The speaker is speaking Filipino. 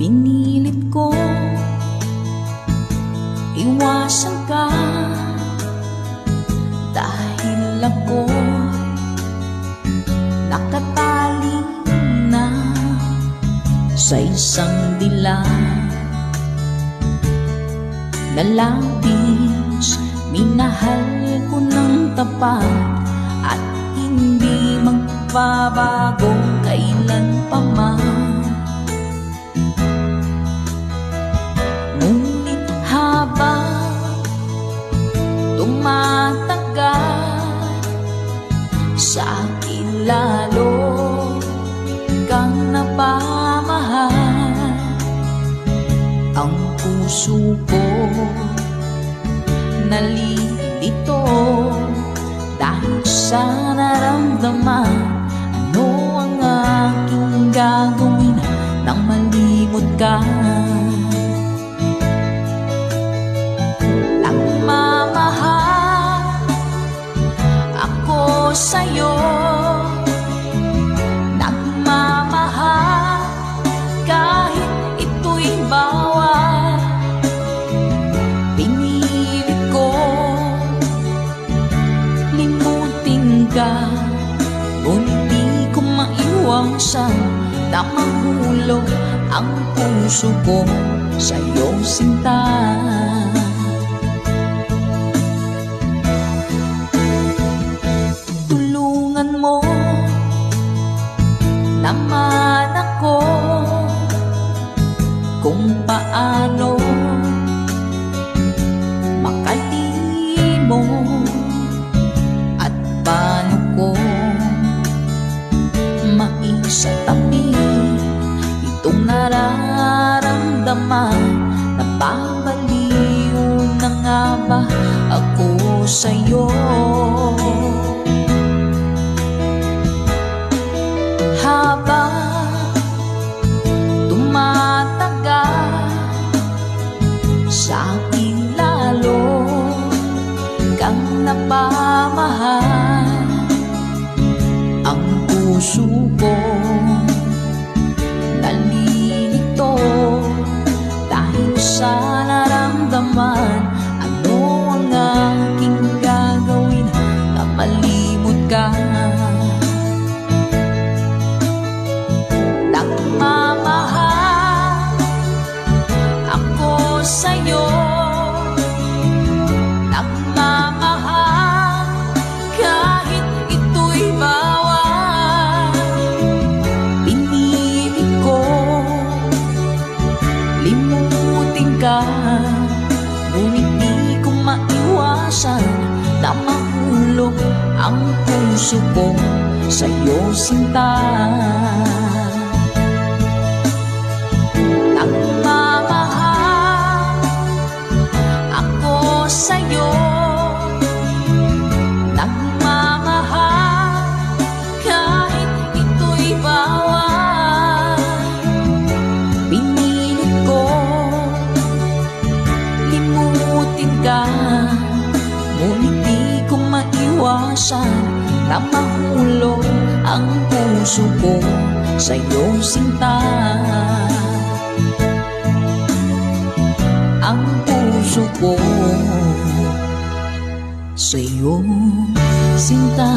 Pinilit ko iwasan ka, dahil ako'y nakatali na sa isang dilag na labis. Minahal ko ng tapat at hindi magbabago kailan pa man. Ngunit habang tumatagal, sa akin lalo kang napamahal. Ang puso ko nalilito dahil sa naramdaman. Ano ang aking gagawin nang malimot ka? Nagmamahal ako sa'yo, nagmamahal kahit ito'y bawal. Pinilit ko limutin ka, ngunit di ko maiwasan na mahulog ang puso ko sa'yo, sinta. Tulungan mo naman ako kung paano makalimot at paano ko maisatabi itong nararamdaman. Napabaliw na nga ba ako sa'yo? Habang tumatagal, sa akin lalo kang napamahal. Ang puso ko nalilito dahil sa naramdaman. Ano ang aking gagawin na malimot ka? Nagmamahal ako sa'yo, nagmamahal kahit ito'y bawal. Pinilit ko limutin ka, ngunit di ko maiwasan na mahulog ang puso ko sa'yo, sinta. Nagmamahal ako sa'yo, nagmamahal kahit ito'y bawal. Pinilit ko limutin ka, ngunit di ko maiwasan na mahulog ang puso ko sa'yo, sinta. Ang puso ko sa'yo, sinta.